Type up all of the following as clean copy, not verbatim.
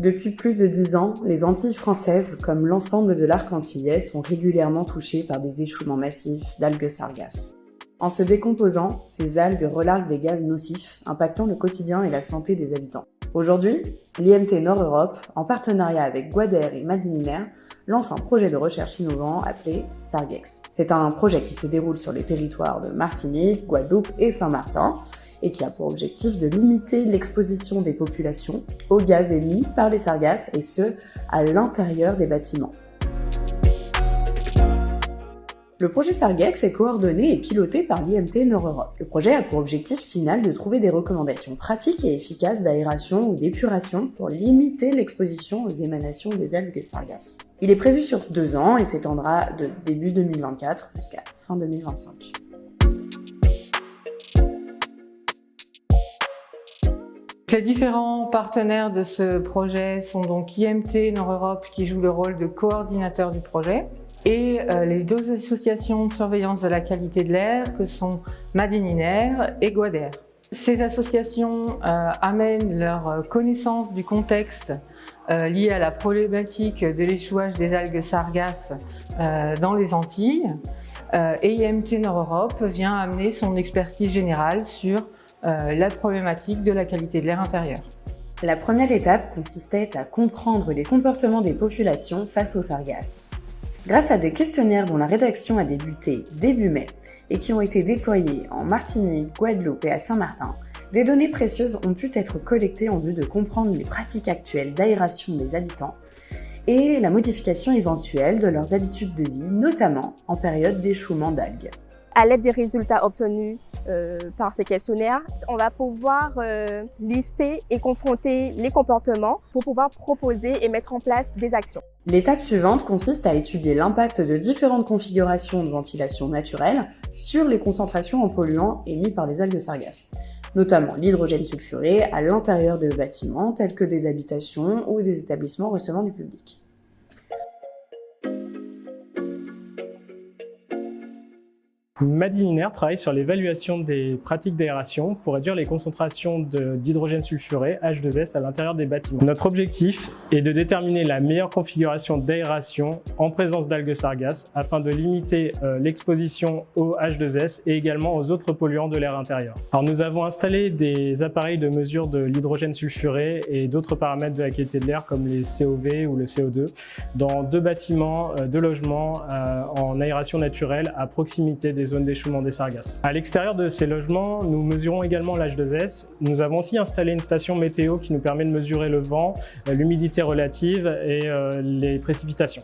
Depuis plus de 10 ans, les Antilles françaises, comme l'ensemble de l'arc antillais, sont régulièrement touchées par des échouements massifs d'algues sargasses. En se décomposant, ces algues relarguent des gaz nocifs, impactant le quotidien et la santé des habitants. Aujourd'hui, l'IMT Nord-Europe, en partenariat avec Guader et Madininer, lance un projet de recherche innovant appelé Sargex. C'est un projet qui se déroule sur les territoires de Martinique, Guadeloupe et Saint-Martin, et qui a pour objectif de limiter l'exposition des populations aux gaz émis par les sargasses, et ce, à l'intérieur des bâtiments. Le projet Sargex est coordonné et piloté par l'IMT Nord-Europe. Le projet a pour objectif final de trouver des recommandations pratiques et efficaces d'aération ou d'épuration pour limiter l'exposition aux émanations des algues sargasses. Il est prévu sur 2 ans et s'étendra de début 2024 jusqu'à fin 2025. Les différents partenaires de ce projet sont donc IMT Nord-Europe qui joue le rôle de coordinateur du projet et les 2 associations de surveillance de la qualité de l'air que sont Madininer et Guader. Ces associations amènent leur connaissance du contexte lié à la problématique de l'échouage des algues sargasses dans les Antilles et IMT Nord-Europe vient amener son expertise générale sur la problématique de la qualité de l'air intérieur. La première étape consistait à comprendre les comportements des populations face aux sargasses. Grâce à des questionnaires dont la rédaction a débuté début mai et qui ont été déployés en Martinique, Guadeloupe et à Saint-Martin, des données précieuses ont pu être collectées en vue de comprendre les pratiques actuelles d'aération des habitants et la modification éventuelle de leurs habitudes de vie, notamment en période d'échouement d'algues. À l'aide des résultats obtenus par ces questionnaires, on va pouvoir lister et confronter les comportements pour pouvoir proposer et mettre en place des actions. L'étape suivante consiste à étudier l'impact de différentes configurations de ventilation naturelle sur les concentrations en polluants émis par les algues sargasses, notamment l'hydrogène sulfuré à l'intérieur des bâtiments tels que des habitations ou des établissements recevant du public. Madininer travaille sur l'évaluation des pratiques d'aération pour réduire les concentrations d'hydrogène sulfuré, H2S, à l'intérieur des bâtiments. Notre objectif est de déterminer la meilleure configuration d'aération en présence d'algues sargasses afin de limiter l'exposition au H2S et également aux autres polluants de l'air intérieur. Alors nous avons installé des appareils de mesure de l'hydrogène sulfuré et d'autres paramètres de la qualité de l'air comme les COV ou le CO2 dans 2 bâtiments, 2 logements en aération naturelle à proximité des zones d'échouement des sargasses. À l'extérieur de ces logements, nous mesurons également l'H2S. Nous avons aussi installé une station météo qui nous permet de mesurer le vent, l'humidité relative et les précipitations.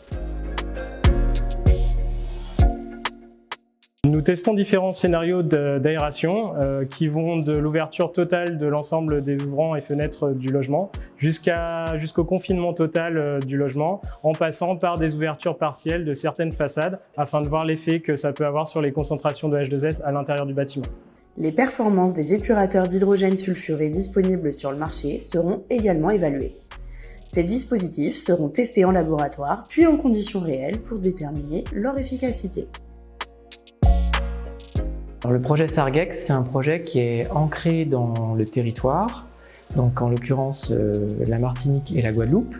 Nous testons différents scénarios d'aération qui vont de l'ouverture totale de l'ensemble des ouvrants et fenêtres du logement jusqu'au confinement total du logement, en passant par des ouvertures partielles de certaines façades afin de voir l'effet que ça peut avoir sur les concentrations de H2S à l'intérieur du bâtiment. Les performances des épurateurs d'hydrogène sulfuré disponibles sur le marché seront également évaluées. Ces dispositifs seront testés en laboratoire puis en conditions réelles pour déterminer leur efficacité. Alors, le projet Sargex, c'est un projet qui est ancré dans le territoire, donc en l'occurrence la Martinique et la Guadeloupe,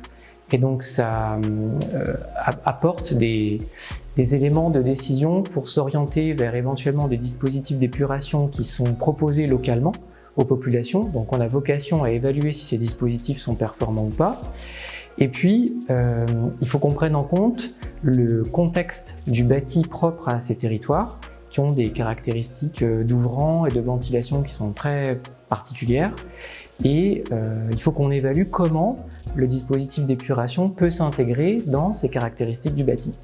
et donc ça apporte des éléments de décision pour s'orienter vers éventuellement des dispositifs d'épuration qui sont proposés localement aux populations. Donc on a vocation à évaluer si ces dispositifs sont performants ou pas. Et puis, il faut qu'on prenne en compte le contexte du bâti propre à ces territoires, qui ont des caractéristiques d'ouvrant et de ventilation qui sont très particulières. Et il faut qu'on évalue comment le dispositif d'épuration peut s'intégrer dans ces caractéristiques du bâti.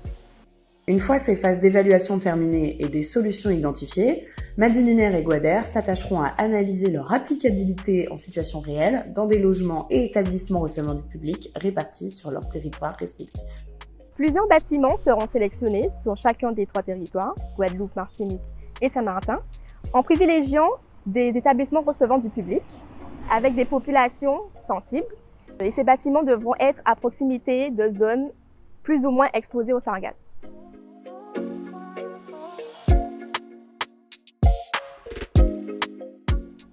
Une fois ces phases d'évaluation terminées et des solutions identifiées, Madininer et Guader s'attacheront à analyser leur applicabilité en situation réelle dans des logements et établissements recevant du public répartis sur leurs territoires respectifs. Plusieurs bâtiments seront sélectionnés sur chacun des 3 territoires, Guadeloupe, Martinique et Saint-Martin, en privilégiant des établissements recevant du public avec des populations sensibles. Et ces bâtiments devront être à proximité de zones plus ou moins exposées aux sargasses.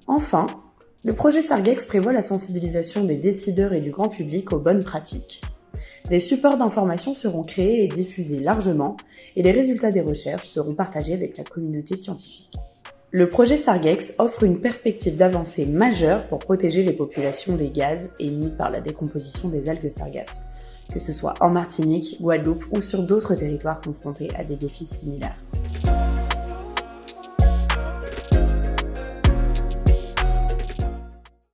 Enfin, Le projet Sargex prévoit la sensibilisation des décideurs et du grand public aux bonnes pratiques. Des supports d'information seront créés et diffusés largement, et les résultats des recherches seront partagés avec la communauté scientifique. Le projet Sargex offre une perspective d'avancée majeure pour protéger les populations des gaz émis par la décomposition des algues sargasses, que ce soit en Martinique, Guadeloupe ou sur d'autres territoires confrontés à des défis similaires.